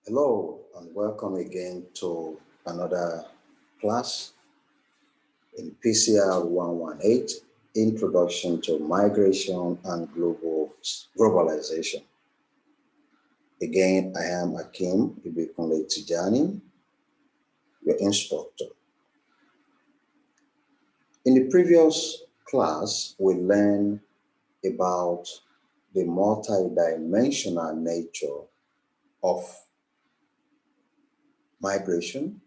Hello and welcome again to another class in PCR118, Introduction to Migration and Globalization. Again, I am Akim Ibikunle Tijani, your instructor. In the previous class, we learned about the multidimensional nature of migration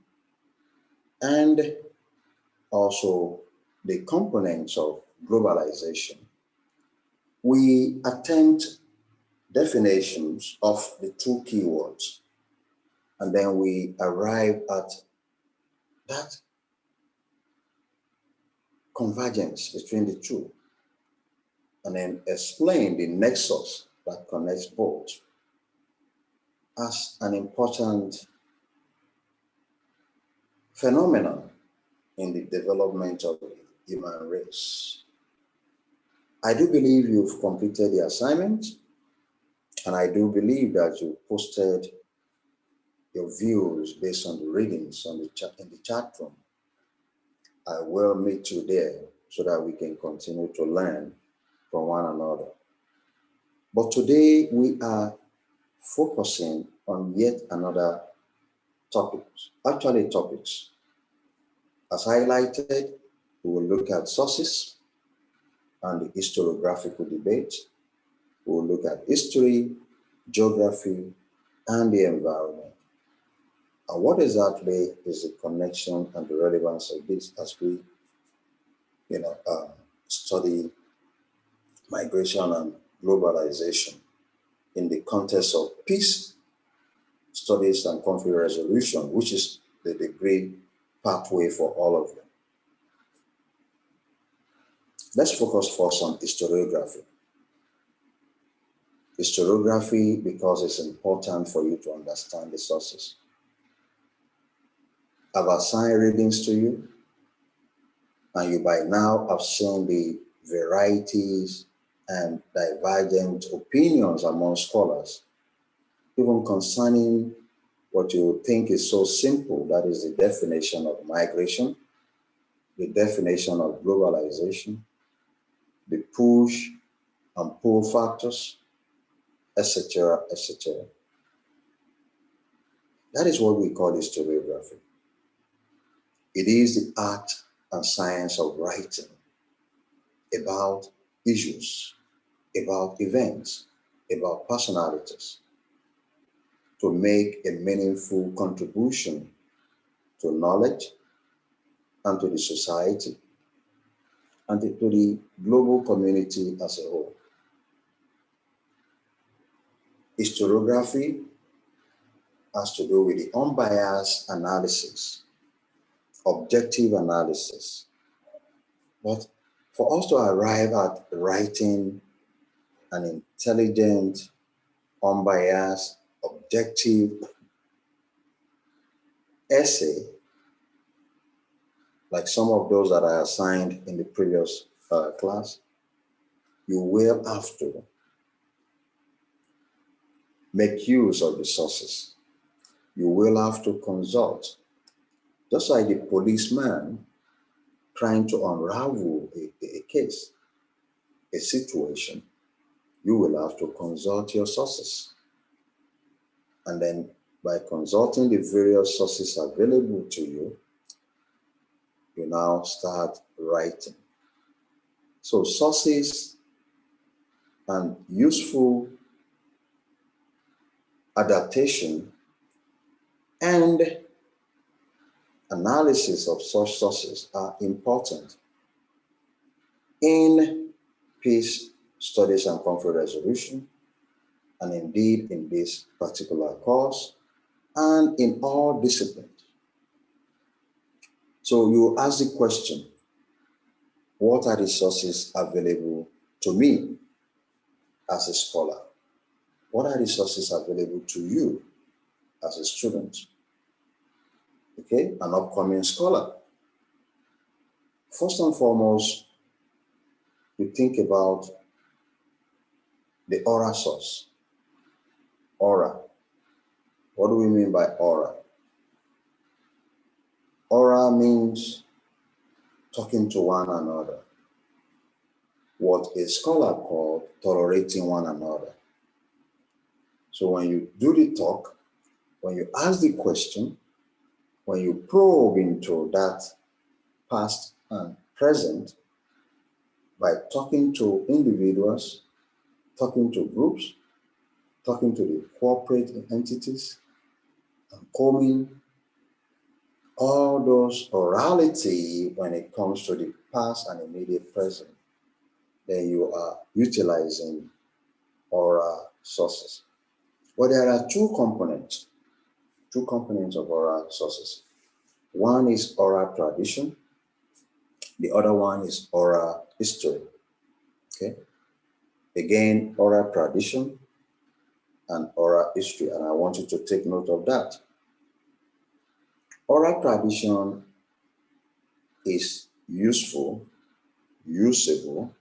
and also the components of globalization. We attempt definitions of the two keywords, and then we arrive at that convergence between the two, and then explain the nexus that connects both as an important phenomenon in the development of the human race. I do believe you've completed the assignment, and I do believe that you posted your views based on the readings on the chat, in the chat room. I will meet you there so that we can continue to learn from one another. But today we are focusing on yet another topic, actually topics. As highlighted, we will look at sources and the historiographical debate. We will look at history, geography, and the environment. And what exactly is the connection and the relevance of this as we, study migration and globalization in the context of peace studies and conflict resolution, which is the degree pathway for all of them. Let's focus first on historiography. Historiography, because it's important for you to understand the sources. I've assigned readings to you, and you by now have seen the varieties and divergent opinions among scholars, even concerning what you think is so simple, that is the definition of migration, the definition of globalization, the push and pull factors, etc., etc. That is what we call historiography. It is the art and science of writing about issues, about events, about personalities, to make a meaningful contribution to knowledge and to the society and to the global community as a whole. Historiography has to do with the unbiased analysis, objective analysis. But for us to arrive at writing an intelligent, unbiased, objective essay, like some of those that I assigned in the previous class, you will have to make use of the sources. You will have to consult. Just like the policeman trying to unravel a case, a situation, you will have to consult your sources. And then by consulting the various sources available to you, you now start writing. So sources and useful adaptation and analysis of such sources are important in peace studies and conflict resolution, and indeed in this particular course, and in all disciplines. So you ask the question, what are the sources available to me as a scholar? What are the sources available to you as a student? Okay, an upcoming scholar. First and foremost, you think about the aura source. Aura. What do we mean by aura? Aura means talking to one another. What a scholar called tolerating one another. So when you do the talk, when you ask the question, when you probe into that past and present by talking to individuals, talking to groups, talking to the corporate entities, and combing all those orality when it comes to the past and immediate present, then you are utilizing oral sources. But there are two components of oral sources. One is oral tradition, the other one is oral history. Okay. Again, oral tradition and oral history, and I want you to take note of that. Oral tradition is useful, usable,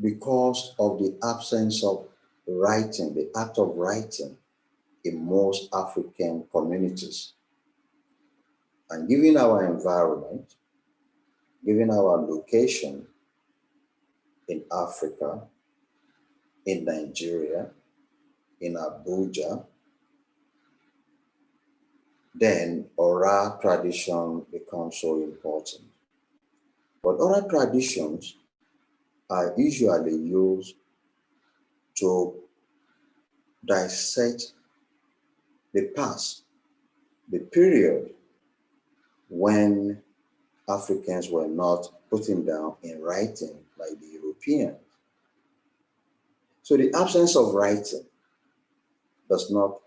because of the absence of writing, the act of writing in most African communities. And given our environment, given our location in Africa, in Nigeria, in Abuja, then oral tradition becomes so important. But oral traditions are usually used to dissect the past, the period when Africans were not putting down in writing like the Europeans. So the absence of writing does not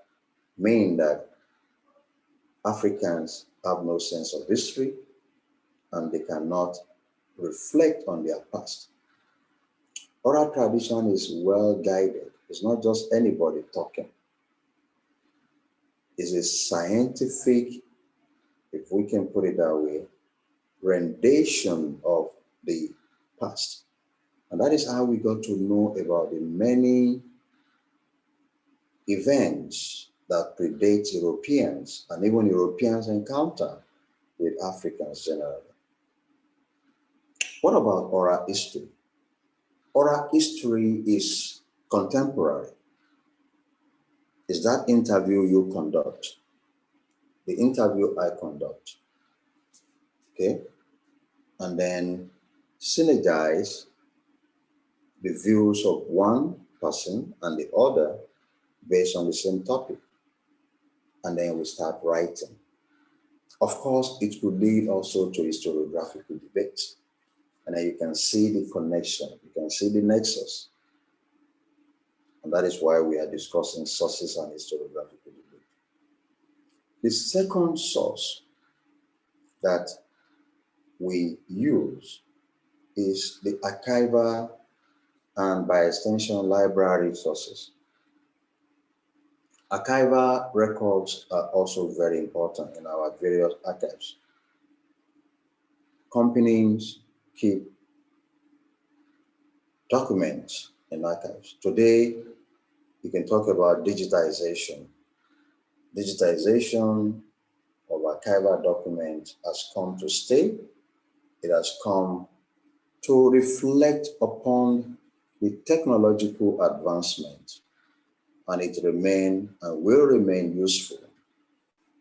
mean that Africans have no sense of history and they cannot reflect on their past. Oral tradition is well guided. It's not just anybody talking. It's a scientific, if we can put it that way, rendition of the past. And that is how we got to know about the many events that predate Europeans and even Europeans' encounter with Africans generally. What about oral history? Oral history is contemporary. Is that interview you conduct, the interview I conduct, okay? And then synergize the views of one person and the other based on the same topic. And then we start writing. Of course, it could lead also to historiographical debate. And then you can see the connection, you can see the nexus. And that is why we are discussing sources and historiographical debate. The second source that we use is the archival and by extension library sources. Archival records are also very important in our various archives. Companies keep documents in archives. Today, you can talk about digitization. Digitization of archival documents has come to stay. It has come to reflect upon the technological advancement, and it remains and will remain useful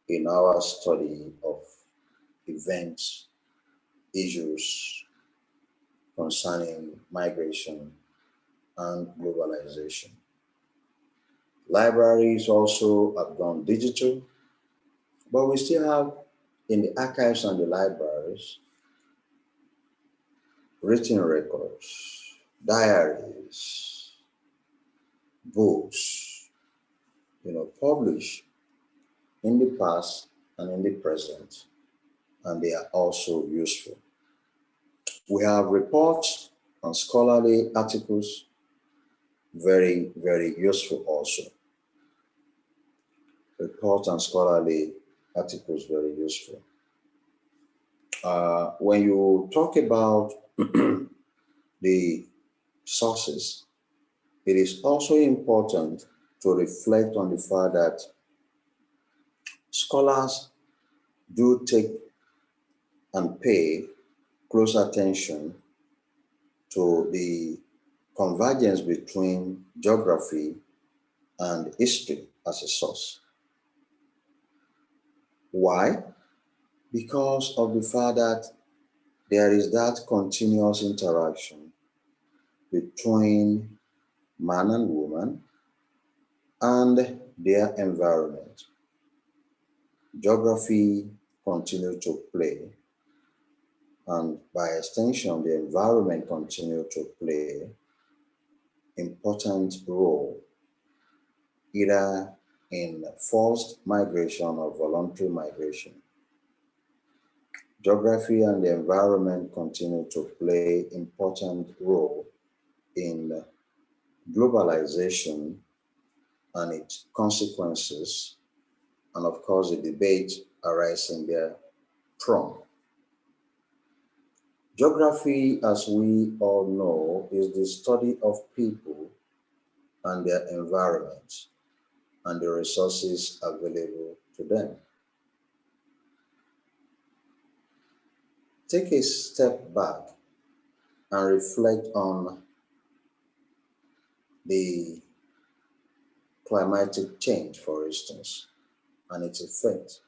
in our study of events, issues concerning migration and globalization. Libraries also have gone digital, but we still have in the archives and the libraries written records, diaries, books, published in the past and in the present, and they are also useful. We have reports and scholarly articles, very, very useful also. Reports and scholarly articles, very useful. When you talk about the sources, it is also important to reflect on the fact that Scholars do take and pay close attention to the convergence between geography and history as a source. Why? Because of the fact that there is that continuous interaction between man and woman and their environment. Geography continues to play, and by extension, the environment continues to play important role, either in forced migration or voluntary migration. Geography and the environment continue to play important role in globalization and its consequences, and of course the debate arising therefrom. Geography, as we all know, is the study of people and their environments and the resources available to them. Take a step back and reflect on the climatic change, for instance, and its effect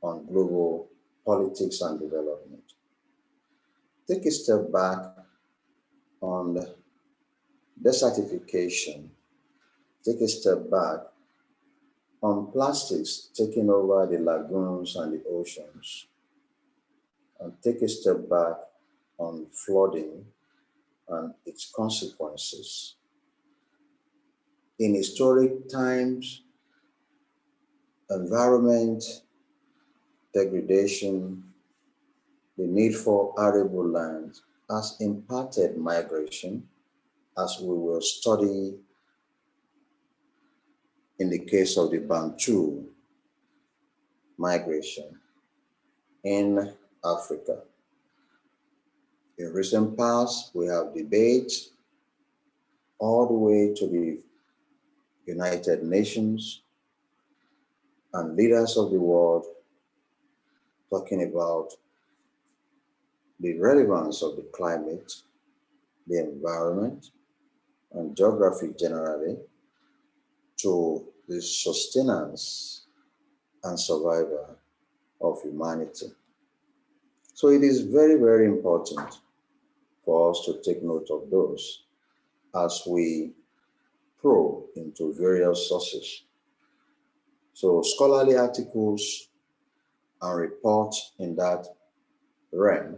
on global politics and development. Take a step back on desertification. Take a step back on plastics taking over the lagoons and the oceans. And take a step back on flooding and its consequences. In historic times, environment degradation, the need for arable land has impacted migration, as we will study in the case of the Bantu migration in Africa. In recent past, we have debates all the way to the United Nations and leaders of the world talking about the relevance of the climate, the environment, and geography generally to the sustenance and survival of humanity. So it is very, very important for us to take note of those as we probe into various sources. So scholarly articles and reports in that realm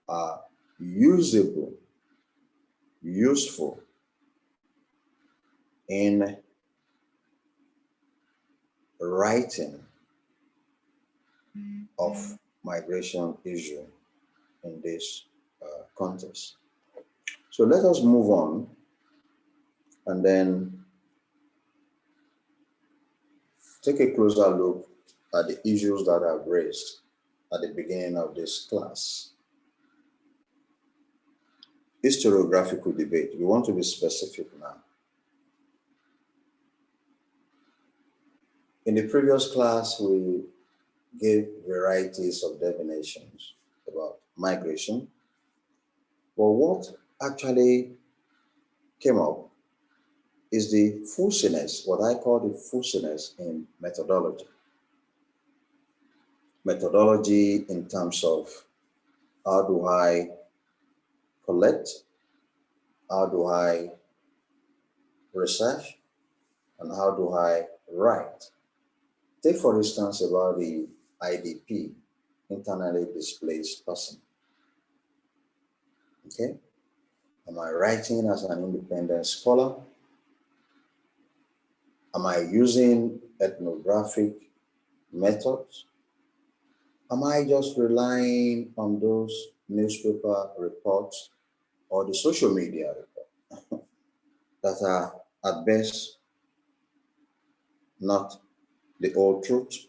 are useful in writing of migration issue in this context. So let us move on and then take a closer look at the issues that I've raised at the beginning of this class. Historiographical debate. We want to be specific now. In the previous class, we gave varieties of definitions about migration. But what actually came up is the fussiness, what I call the fussiness in methodology. Methodology in terms of how do I collect, how do I research, and how do I write. Take for instance about the IDP, internally displaced person. Okay? Am I writing as an independent scholar? Am I using ethnographic methods? Am I just relying on those newspaper reports or the social media reports that are at best not the whole truth?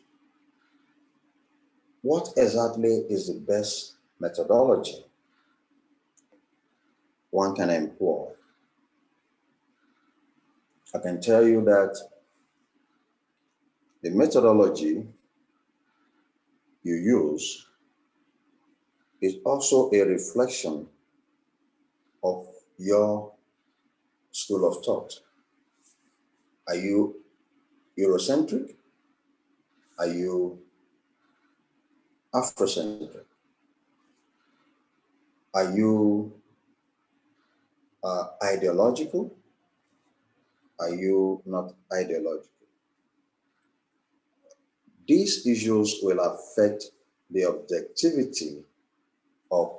What exactly is the best methodology one can employ? I can tell you that The methodology you use is also a reflection of your school of thought. Are you Eurocentric? Are you Afrocentric? Are you ideological? Are you not ideological? These issues will affect the objectivity of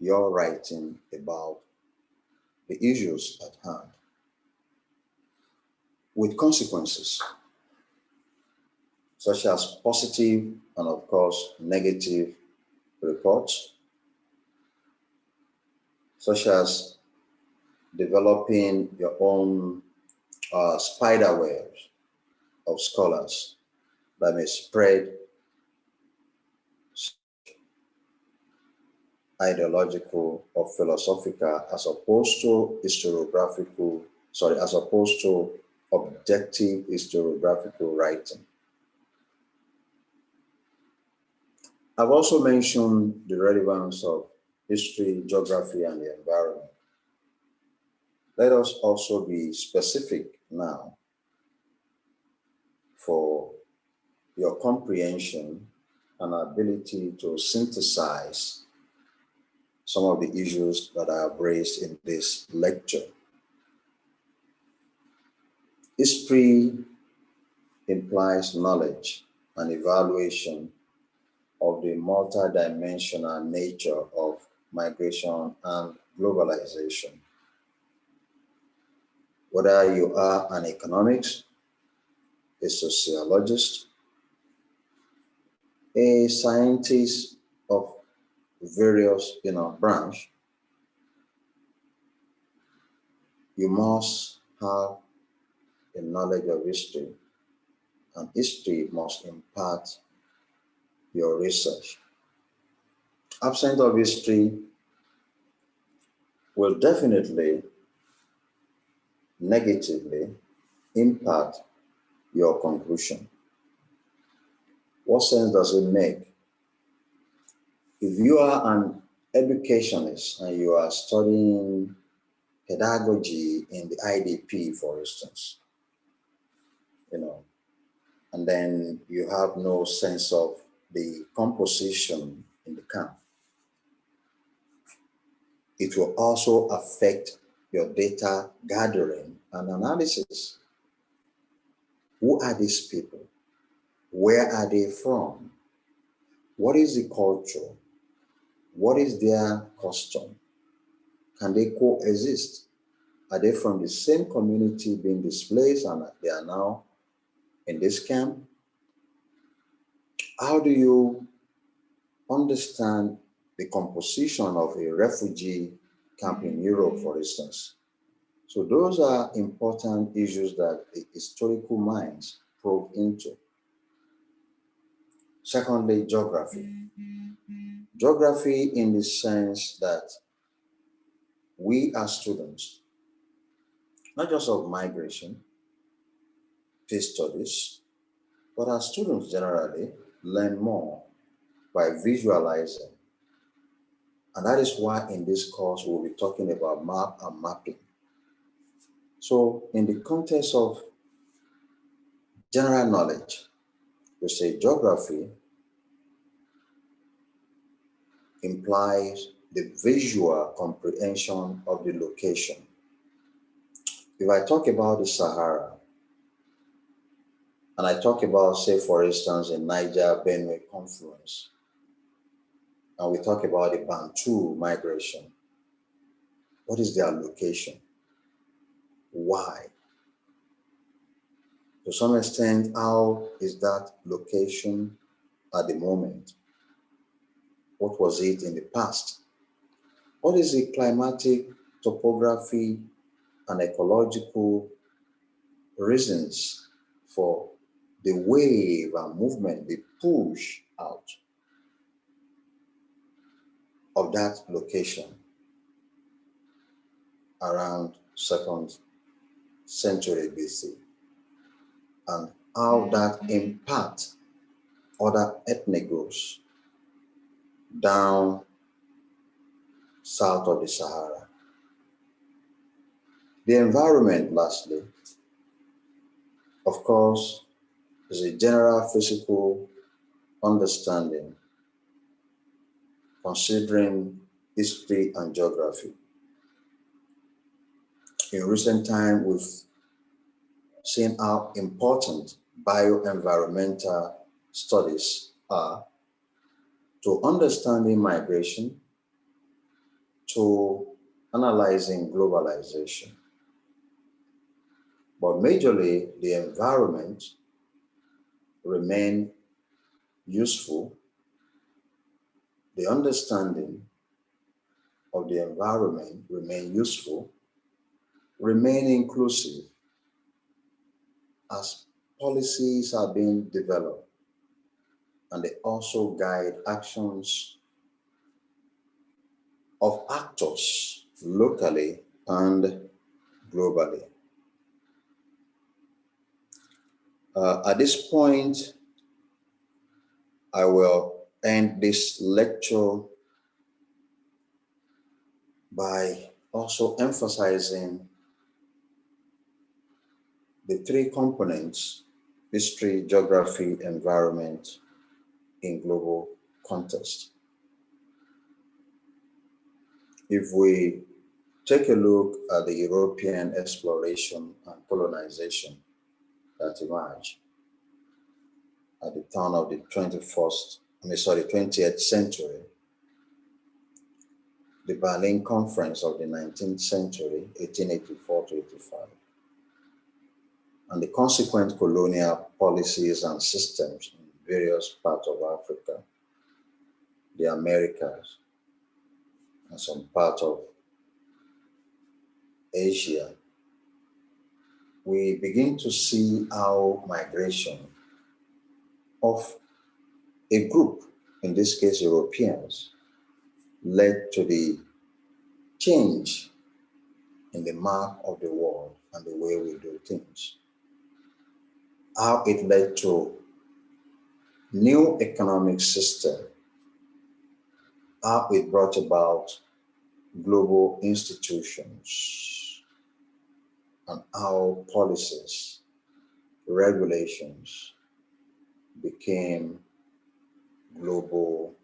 your writing about the issues at hand, with consequences such as positive and, of course, negative reports, such as developing your own spider webs of scholars that may spread ideological or philosophical as opposed to as opposed to objective historiographical writing. I've also mentioned the relevance of history, geography, and the environment. Let us also be specific now for your comprehension and ability to synthesize some of the issues that I have raised in this lecture. History implies knowledge and evaluation of the multidimensional nature of migration and globalization. Whether you are an economist, a sociologist, a scientist of various branch, you must have a knowledge of history, and history must impart your research. Absent of history will definitely negatively impact your conclusion. What sense does it make? If you are an educationist and you are studying pedagogy in the IDP, for instance, and then you have no sense of the composition in the camp, it will also affect your data gathering and analysis. Who are these people? Where are they from? What is the culture? What is their custom? Can they coexist? Are they from the same community being displaced and they are now in this camp? How do you understand the composition of a refugee camp in Europe, for instance? So those are important issues that the historical minds probe into. Secondly, geography. Geography in the sense that we as students, not just of migration, peace studies, but as students generally learn more by visualizing. And that is why in this course we'll be talking about map and mapping. So in the context of general knowledge, we say geography implies the visual comprehension of the location. If I talk about the Sahara, and I talk about, say, for instance, the Niger-Benue confluence, and we talk about the Bantu migration, what is their location? Why? To some extent, how is that location at the moment? What was it in the past? What is the climatic, topography, and ecological reasons for the wave and movement, the push out of that location around 2nd century BC and how that impact other ethnic groups down south of the Sahara. The environment, lastly, of course, is a general physical understanding considering history and geography. In recent time, we've seen how important bioenvironmental studies are to understanding migration, to analyzing globalization. But majorly, the environment remain useful. The understanding of the environment remain useful, remain inclusive as policies are being developed, and they also guide actions of actors locally and globally. At this point, I will end this lecture by also emphasizing the three components: history, geography, environment in global context. If we take a look at the European exploration and colonization that emerged at the turn of the 20th century, the Berlin Conference of the 19th century, 1884 to 85, and the consequent colonial policies and systems in various parts of Africa, the Americas, and some part of Asia, we begin to see how migration of a group, in this case Europeans, led to the change in the map of the world and the way we do things. How it led to new economic system, how it brought about global institutions, and how policies, regulations became global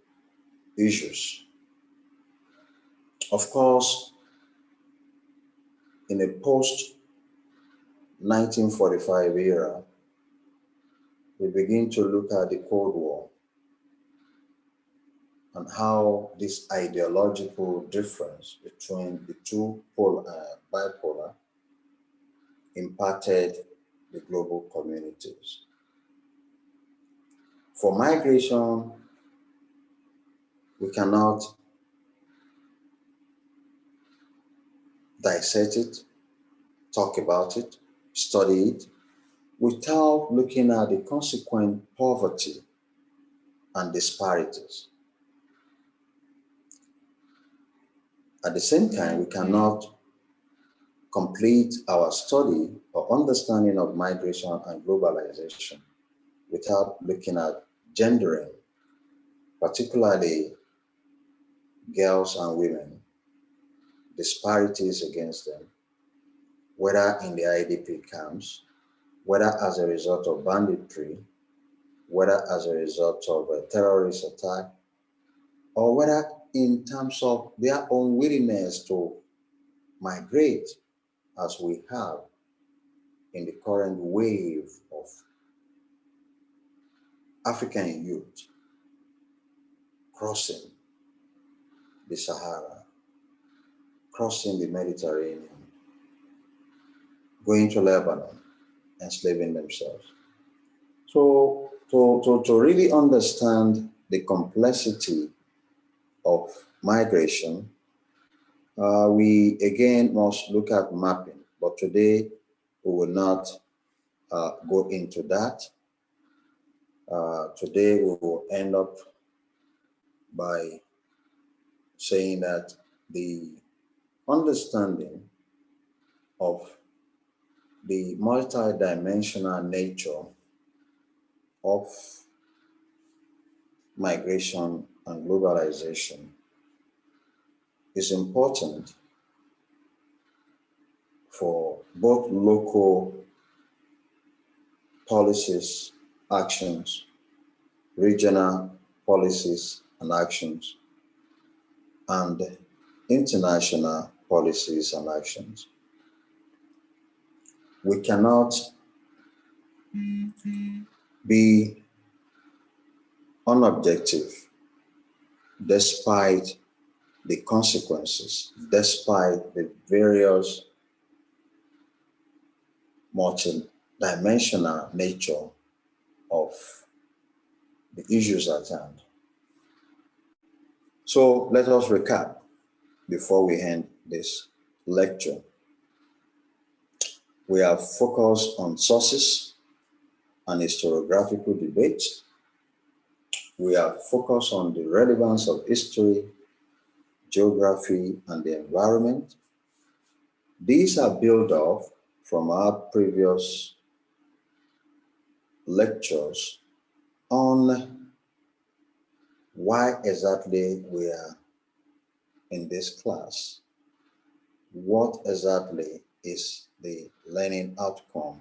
issues. Of course, in a post-1945 era, we begin to look at the Cold War and how this ideological difference between the two bipolar impacted the global communities. For migration, we cannot dissect it, talk about it, study it, without looking at the consequent poverty and disparities. At the same time, we cannot complete our study or understanding of migration and globalization without looking at gendering, particularly girls and women, disparities against them, whether in the IDP camps, whether as a result of banditry, whether as a result of a terrorist attack, or whether in terms of their own willingness to migrate, as we have in the current wave of African youth crossing the Sahara, crossing the Mediterranean, going to Lebanon, enslaving themselves. So to really understand the complexity of migration, we again must look at mapping. But today we will not go into that. Today we will end up by saying that the understanding of the multidimensional nature of migration and globalization is important for both local policies, actions, regional policies and actions, and international policies and actions. We cannot be unobjective despite the consequences, despite the various multi-dimensional nature of the issues at hand. So let us recap before we end this lecture. We have focused on sources and historiographical debates. We have focused on the relevance of history, geography, and the environment. These are built up from our previous lectures on why exactly we are in this class. What exactly is the learning outcome,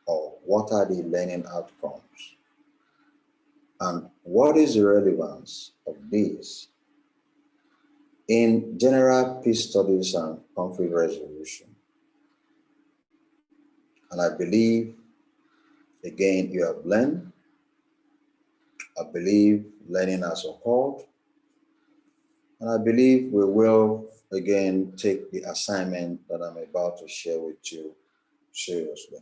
or what are the learning outcomes? And what is the relevance of these in general peace studies and conflict resolution? And I believe, again, you have learned. I believe learning has occurred. And I believe we will, again, take the assignment that I'm about to share with you seriously.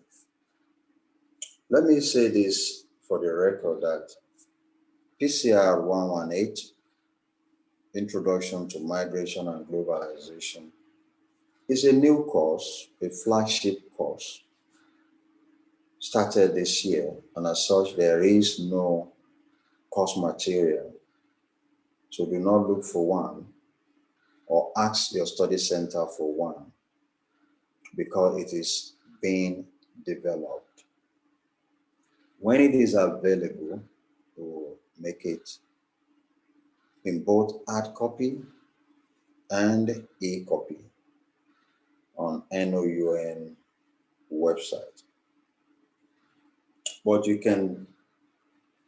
Let me say this for the record that PCR118, Introduction to Migration and Globalization, is a new course, a flagship course, started this year, and as such, there is no course material. So do not look for one or ask your study center for one, because it is being developed. When it is available, we will make it in both hard copy and e-copy on NOUN website. But you can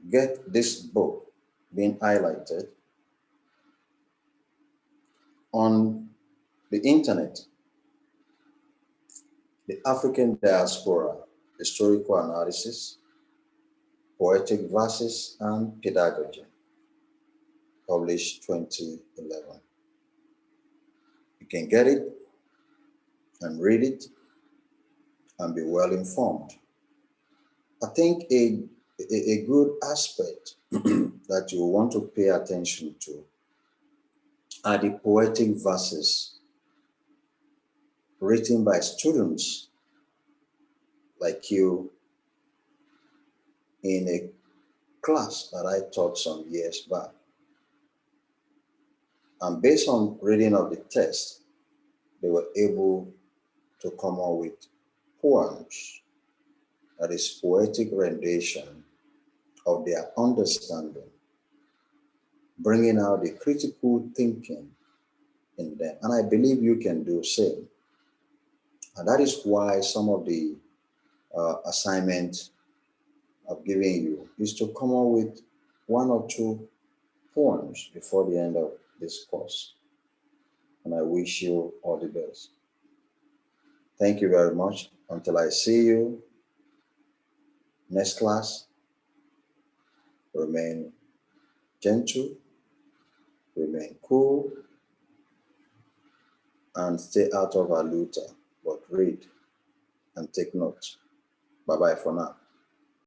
get this book being highlighted on the internet. The African Diaspora, Historical Analysis, Poetic Verses, and Pedagogy, published 2011. You can get it and read it and be well informed. I think a good aspect that you want to pay attention to are the poetic verses written by students like you in a class that I taught some years back. And based on reading of the text, they were able to come up with poems, that is poetic rendition of their understanding, bringing out the critical thinking in them. And I believe you can do the same. And that is why some of the assignments I've given you is to come up with one or two poems before the end of this course. And I wish you all the best. Thank you very much. Until I see you next class, remain gentle, remain cool, and stay out of our luta, but read and take notes. Bye-bye for now.